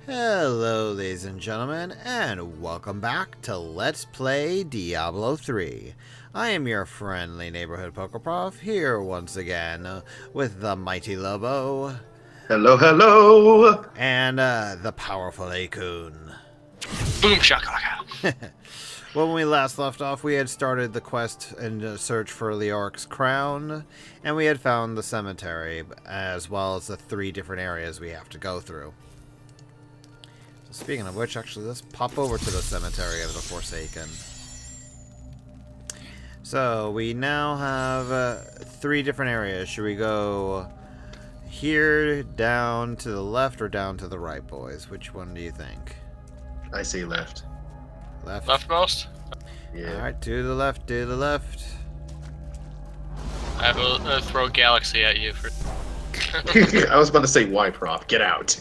Hello, ladies and gentlemen, and welcome back to Let's Play Diablo 3. I am your friendly neighborhood Pokeprof, here once again with the mighty Lobo. Hello, hello! And the powerful A-kun. Boom shakalaka. Well, when we last left off, we had started the quest and search for Leoric's crown, and we had found the cemetery, as well as the 3 different areas we have to go through. Speaking of which, actually, let's pop over to the Cemetery of the Forsaken. So, we now have 3 different areas. Should we go here, down to the left, or down to the right, boys? Which one do you think? I say left. Left? Leftmost? Yeah. Alright, to the left, to the left. I will throw Galaxy at you for. I was about to say why, Prof. Get out.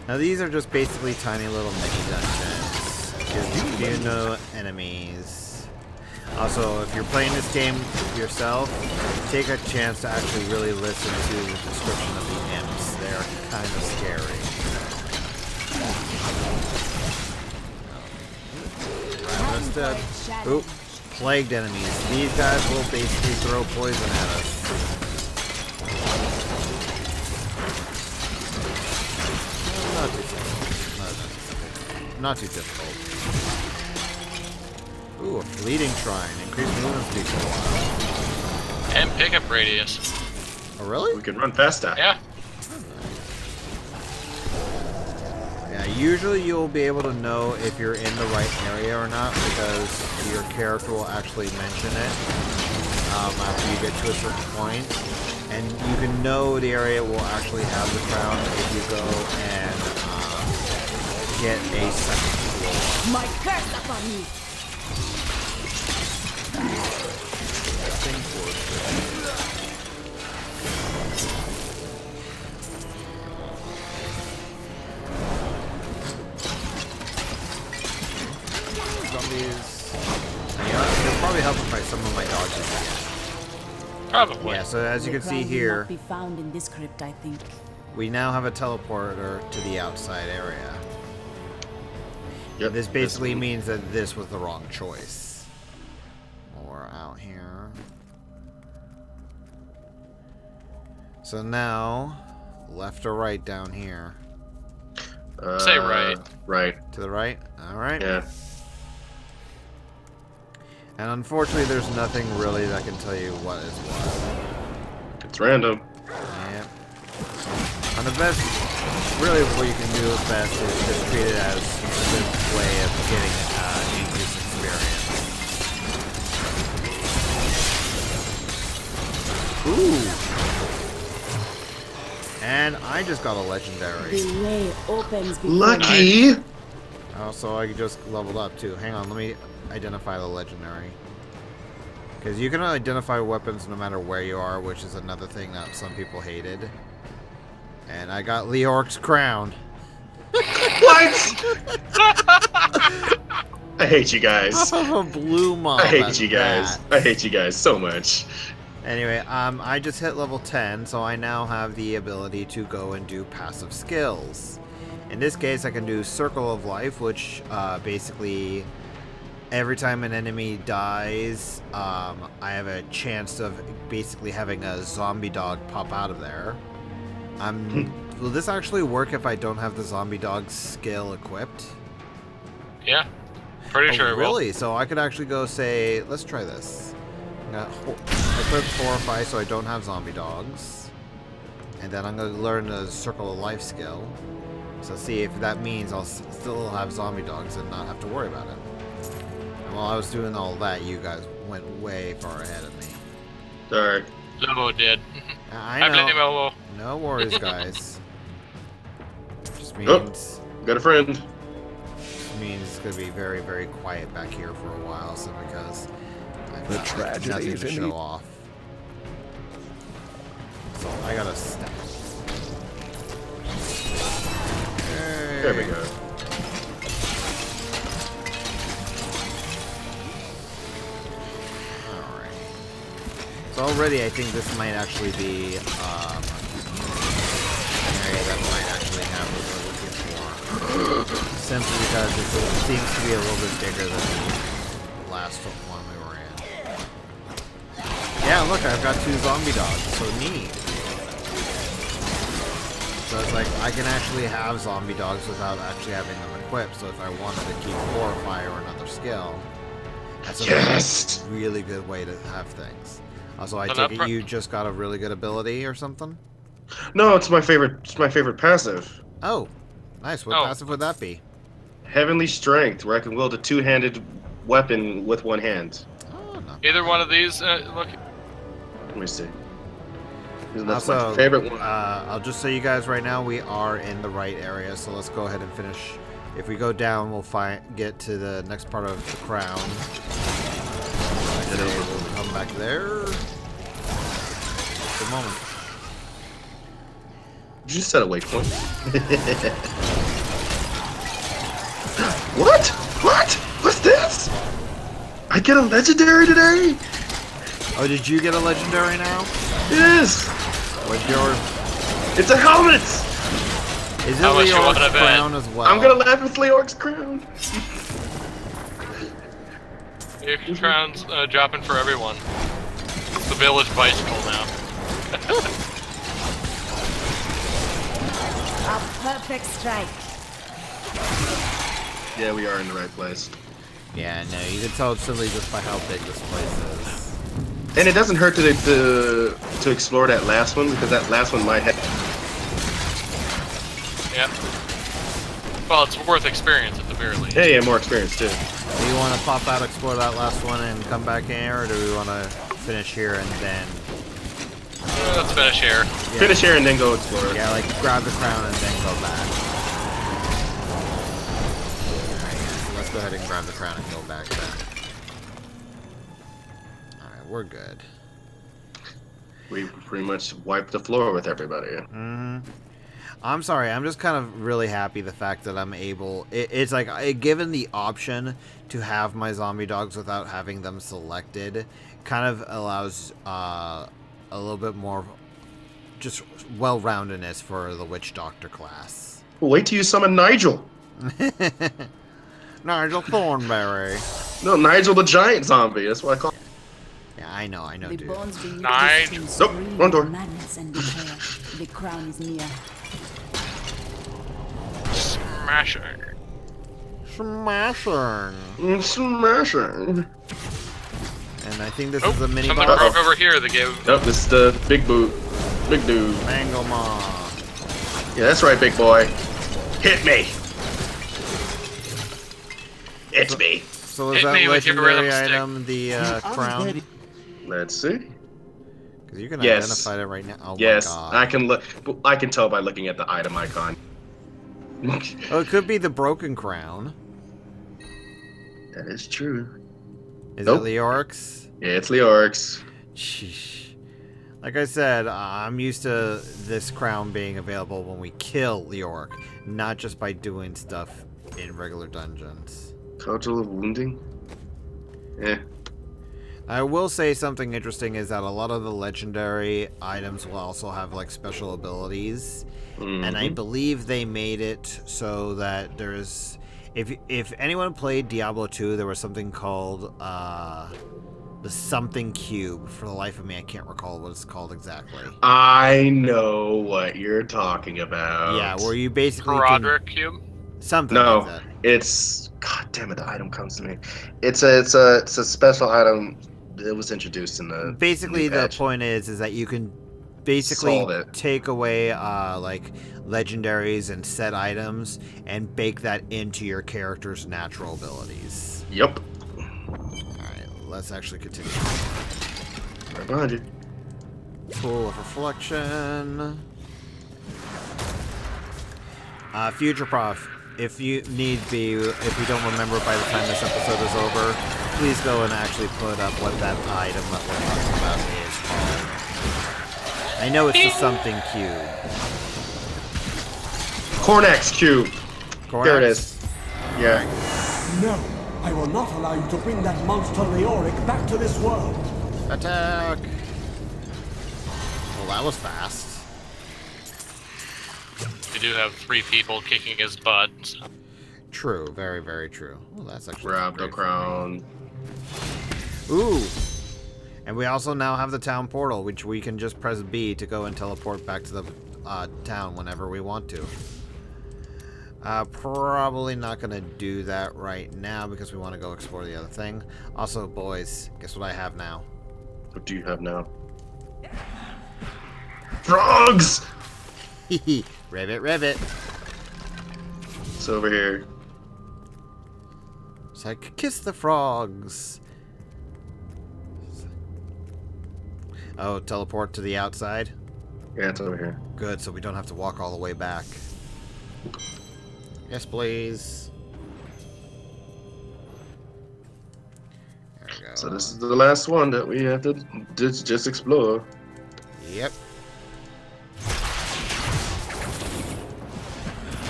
Now these are just basically tiny little mini dungeons. Just you know enemies. Also, if you're playing this game yourself, take a chance to actually really listen to the description of the imps. They're kind of scary. Ravenous dead. Oop. Plagued enemies. These guys will basically throw poison at us. Not too difficult. Ooh, a fleeting shrine. Increased movement speed for a while. And pickup radius. Oh, really? We can run faster. Yeah. Yeah, usually you'll be able to know if you're in the right area or not because your character will actually mention it after you get to a certain point. And you can know the area will actually have the crown if you go and get a second floor. My curse upon me! Zombies. Yeah, they'll probably help if I summon my dodges again. Probably. Yeah, so as you can see here, Not be found in this crypt, I think. we now have a teleporter to the outside area. Yep. This basically means that this was the wrong choice. Or out here. So now, left or right down here? Say right. Right. To the right? Alright. Yeah. And unfortunately, there's nothing really that can tell you what is what. It's random. Yep. And the best, really what you can do best is just treat it as a good way of getting increased experience. Ooh! And I just got a legendary. The way opens before Lucky! Also, I just leveled up too. Hang on, let me identify the legendary. Because you can identify weapons no matter where you are, which is another thing that some people hated. And I got Leoric's crown. What? I hate you guys. Off of a blue mob. I hate you guys. I hate you guys so much. Anyway, I just hit level 10, so I now have the ability to go and do passive skills. In this case, I can do Circle of Life, which basically every time an enemy dies, I have a chance of basically having a zombie dog pop out of there. Will this actually work if I don't have the zombie dog skill equipped? Yeah. Pretty sure it will. Really? So I could actually go say, let's try this. Equip Horrify so I don't have zombie dogs. And then I'm going to learn the Circle of Life skill. So see if that means I'll still have zombie dogs and not have to worry about it. And while I was doing all that, you guys went way far ahead of me. Sorry. Lobo did. I I blame know. Lobo. No worries, guys. Just means, Oh, got a friend. it's going to be very, very quiet back here for a while, so because I've The got tragedy nothing is to in show the- off. So I got to step. There we go. So already I think this might actually be an area that might actually have what we're looking for. Simply because it seems to be a little bit bigger than the last one we were in. Yeah, look, I've got 2 zombie dogs, so neat. So it's like, I can actually have zombie dogs without actually having them equipped, so if I wanted to keep Horrify or another skill, that's a really good way to have things. Also, I take it you just got a really good ability or something? No, it's my favorite. It's my favorite passive. Oh, nice. What passive would that be? Heavenly Strength, where I can wield a 2-handed weapon with 1 hand. Oh, no. Either one of these, look. Let me see. That's my favorite one. I'll just say you guys right now, we are in the right area, so let's go ahead and finish. If we go down, we'll get to the next part of the crown. We'll come back there. Just a moment. Did you set a waypoint? What? What? What's this? I get a legendary today? Oh, did you get a legendary now? Yes. What's yours? It's a helmet. Is it Leoric's crown as well? I'm gonna laugh with Leoric's crown. Your crown's dropping for everyone. It's the village bicycle now. A perfect strike. Yeah, we are in the right place. Yeah, no, you can tell simply just by how big this place is. And it doesn't hurt to explore that last one, because that last one might have... Yeah. Well, it's worth experience at the very least. Yeah, more experience too. Do you want to pop out, explore that last one, and come back in here, or do we want to finish here and then... Let's finish here. Yeah. Finish here and then go explore. Yeah, like grab the crown and then go back. Alright, so let's go ahead and grab the crown and go back then. Alright, we're good. We pretty much wiped the floor with everybody. Mm-hmm. I'm sorry, I'm just kind of really happy the fact that I'm able... It's like, given the option to have my zombie dogs without having them selected, kind of allows a little bit more just well-roundedness for the Witch Doctor class. Well, wait till you summon Nigel. Nigel Thornberry. No, Nigel the giant zombie. That's what I call him. Yeah, I know, The dude. bones beneath Nigel. this Nope, scream wrong door. madness and betrayal. The crown is near. Smashing. Smashing. Smashing. And I think this is a mini something boss. broke over here that gave... Nope, this is the big dude. Mango Maw. Yeah, that's right, big boy. Hit me. It's me. So is Hit that me with your legendary rhythm stick. item the crown? Let's see. Because you can Yes. identify it right now. Oh Yes, my god. I can look. I can tell by looking at the item icon. Oh, it could be the broken crown. That is true. Is Nope. it Leoric's? Yeah, it's Leoric's. Sheesh. Like I said, I'm used to this crown being available when we kill Leoric, not just by doing stuff in regular dungeons. Cudgel of wounding. Eh. I will say something interesting is that a lot of the legendary items will also have like special abilities. And I believe they made it so that there's... If anyone played Diablo 2, there was something called the something cube. For the life of me, I can't recall what it's called exactly. I know what you're talking about. Yeah, where you basically Roderick Cube? something No, like that. it's... God damn it, the item comes to me. It's a special item that was introduced in the... Basically, new the patch. point is that you can basically Solve it. take away like legendaries and set items and bake that into your character's natural abilities. Yep. Alright, let's actually continue. Right behind you. Pool of Reflection. Future Prof, if you need be, if you don't remember by the time this episode is over, please go and actually put up what that item that we're talking about is called. I know it's the something cube. Cornax cube. Cornax? There it is. Yeah. No, I will not allow you to bring that monster Leoric back to this world. Attack! that was fast. We do have 3 people kicking his butt. So. True, very, very true. Oh, that's actually Grab the great for me. crown. Ooh! And we also now have the town portal, which we can just press B to go and teleport back to the town whenever we want to. Probably not gonna do that right now because we want to go explore the other thing. Also, boys, guess what I have now? What do you have now? Frogs! Ribbit, ribbit. It's over here. It's like, kiss the frogs. Oh, teleport to the outside? Yeah, it's over here. Good, so we don't have to walk all the way back. Yes, please. There we go. So this is the last one that we have to just explore. Yep.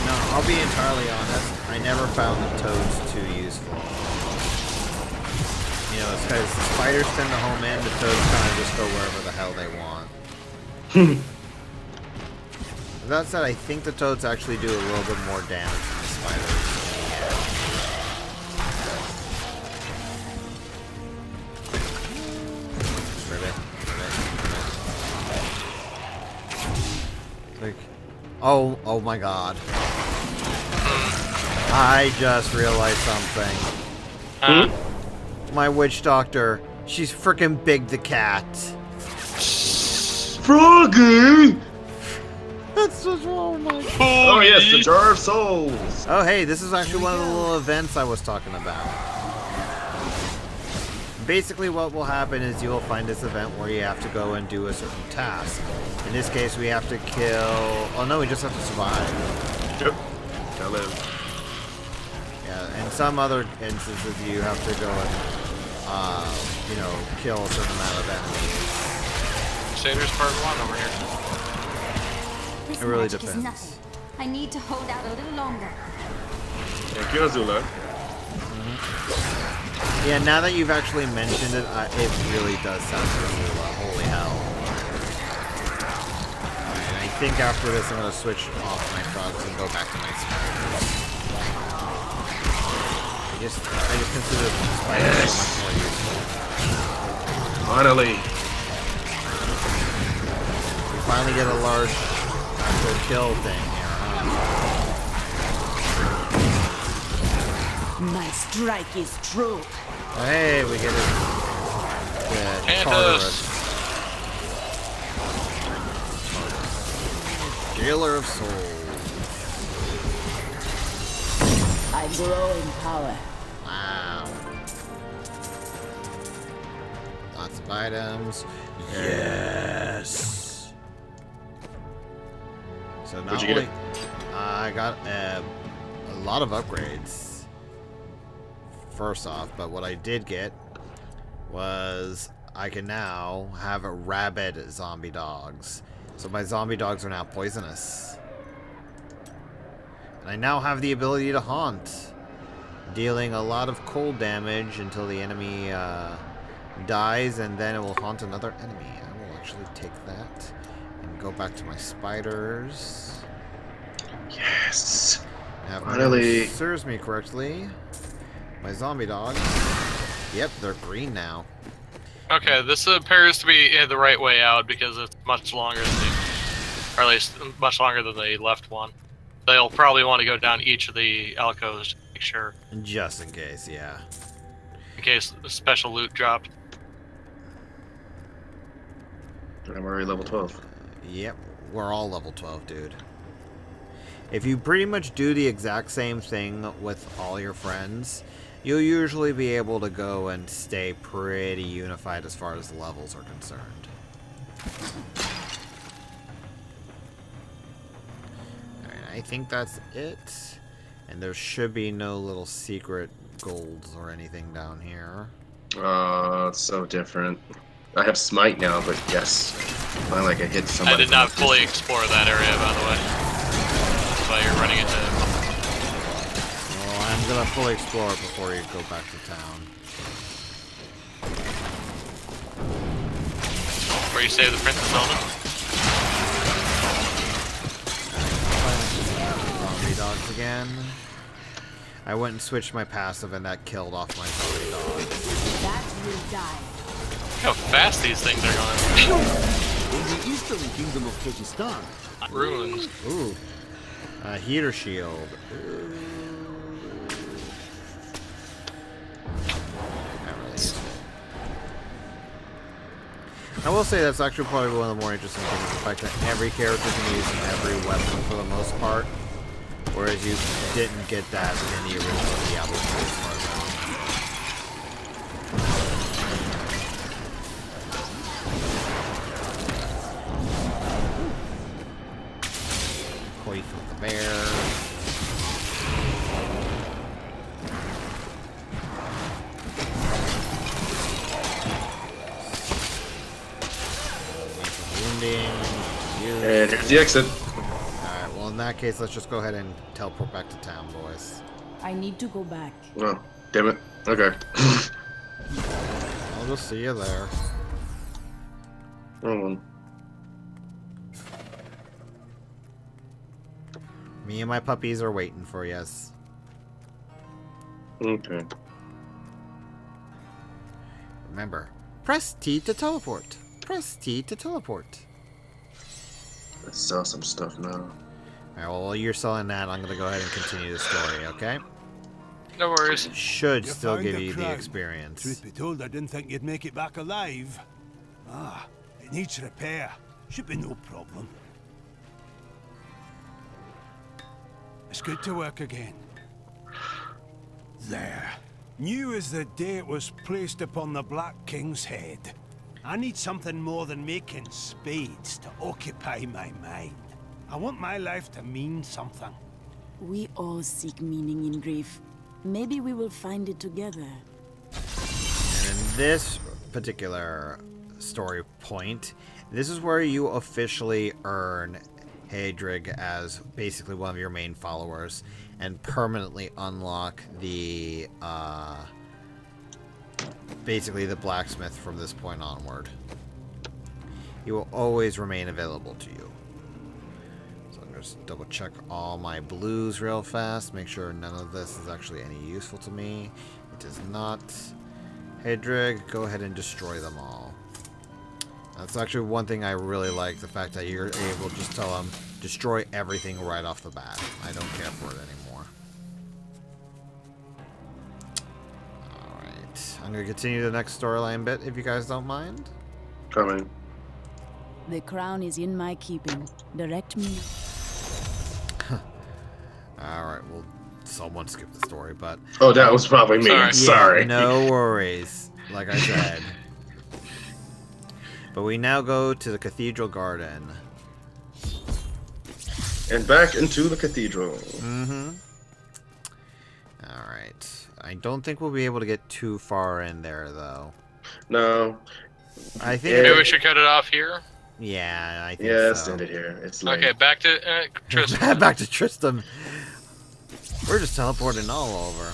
No, I'll be entirely honest. I never found the toads too useful. You know, it's because the spiders tend to home in, the toads kind of just go wherever the hell they want. That said, I think the toads actually do a little bit more damage than the spiders in the end. Ribbit, ribbit, ribbit. Like, oh my god. I just realized something. My witch doctor, she's freaking Big the Cat. Froggy! That's just, oh my god. Oh yes, the Jar of Souls! Oh hey, this is actually one of the little events I was talking about. Basically what will happen is you will find this event where you have to go and do a certain task. In this case we have to kill... Oh no, we just have to survive. Yep. Gotta live. Yeah, in some other instances you have to go and, you know, kill a certain amount of enemies. Crusaders Part 1 over here. This It really magic depends. is nothing. I need to hold out a little longer. Thank you, Azula. Yeah, now that you've actually mentioned it, it really does sound really well. Holy hell. Alright, I think after this I'm going to switch off my frogs and go back to my spiders. I just consider spiders so much more useful. Finally. We finally get a large actual kill thing here, huh? My strike is true. Oh, hey, we get it. The Cantus. Jailer of Souls. I grow in power. Wow. Lots of items. Yes. So not What'd you only get? I got a lot of upgrades. First off, but what I did get was I can now have rabid zombie dogs. So my zombie dogs are now poisonous. And I now have the ability to haunt, dealing a lot of cold damage until the enemy dies, and then it will haunt another enemy. I will actually take that and go back to my spiders. Yes. Now, if my Finally. memory serves me correctly, my zombie dogs, yep, they're green now. Okay, this appears to be the right way out because it's much longer than or at least much longer than the left one. They'll probably want to go down each of the alcoves to make sure, Just in case, yeah. in case a special loot dropped. I'm already level 12. Yep, we're all level 12, dude. If you pretty much do the exact same thing with all your friends, you'll usually be able to go and stay pretty unified as far as levels are concerned. Alright, I think that's it. And there should be no little secret golds or anything down here. It's so different. I have smite now, but yes. Finally I can hit somebody. I did not fully explore that area, by the way. That's why you're running into... Well, I'm gonna fully explore it before you go back to town. Where you save the Princess Zelda? again. I went and switched my passive, and that killed off my zombie dog. That will die. Look how fast these things are going. In the eastern kingdom of Kyrgyzstan. Ruins. Ooh. Heater shield. Not really used it. I will say that's actually probably one of the more interesting things, the fact that every character can use every weapon for the most part, whereas you didn't get that in the original Diablo 3 as far as I know. Quaif with the bear. Wounding. And here's the exit. Alright, well in that case, let's just go ahead and teleport back to town, boys. I need to go back. Oh, damn it. Okay. I'll just see you there. Wrong one. Me and my puppies are waiting for us. Okay. Remember, press T to teleport. Press T to teleport. Let's sell some stuff now. Alright, well, while you're selling that, I'm going to go ahead and continue the story, okay? No worries. Should You still found give the you the crown. experience. Truth be told, I didn't think you'd make it back alive. Ah, it needs repair. Should be no problem. It's good to work again. There. New as the day it was placed upon the Black King's head. I need something more than making spades to occupy my mind. I want my life to mean something. We all seek meaning in grief. Maybe we will find it together. And in this particular story point, this is where you officially earn Hadrig as basically one of your main followers and permanently unlock the basically the blacksmith from this point onward. He will always remain available to you. So I'm just double check all my blues real fast, make sure none of this is actually any useful to me. It is not. Hadrig, go ahead and destroy them all. That's actually one thing I really like, the fact that you're able to just tell them, destroy everything right off the bat. I don't care for it anymore. Alright, I'm going to continue the next storyline bit, if you guys don't mind. Coming. The crown is in my keeping. Direct me. Alright, well, someone skipped the story, but... Oh, that was probably me. Sorry. Yeah, no worries, like I said. But we now go to the Cathedral Garden. And back into the cathedral. Mm-hmm. Alright. I don't think we'll be able to get too far in there, though. No. I think... Yeah. Maybe we should cut it off here. Yeah, I think Yeah, let's so. end it here. It's late. Okay, back to Tristan. Back to Tristan. We're just teleporting all over.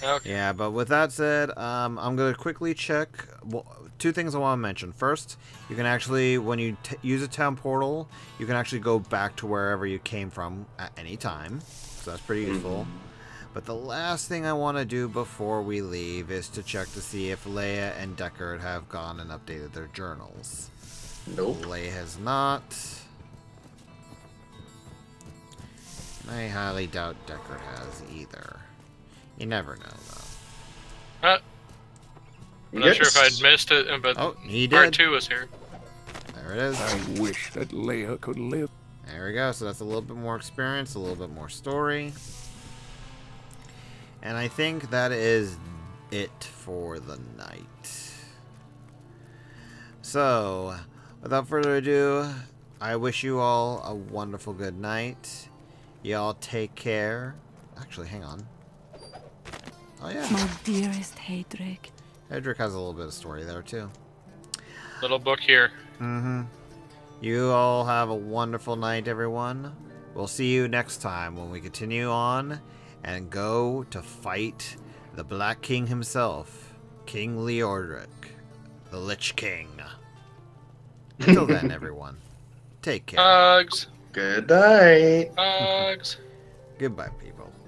Okay. Yeah, but with that said, I'm going to quickly check... Well, two things I want to mention. First, you can actually, when you use a town portal, you can actually go back to wherever you came from at any time. So that's pretty useful. But the last thing I want to do before we leave is to check to see if Leia and Deckard have gone and updated their journals. Nope. Leia has not. I highly doubt Deckard has either. You never know, though. I'm not sure if I'd missed it, but Oh, he part did. 2 was here. There it is. I wish that Leia could live. There we go. So that's a little bit more experience, a little bit more story. And I think that is it for the night. So, without further ado, I wish you all a wonderful good night. Y'all take care. Actually, hang on. Oh, yeah. My dearest Hadrig. Edric has a little bit of story there, too. Little book here. Mm-hmm. You all have a wonderful night, everyone. We'll see you next time when we continue on and go to fight the Black King himself, King Leordric, the Lich King. Until then, everyone, take care. Hugs. Good night. Hugs. Goodbye, people.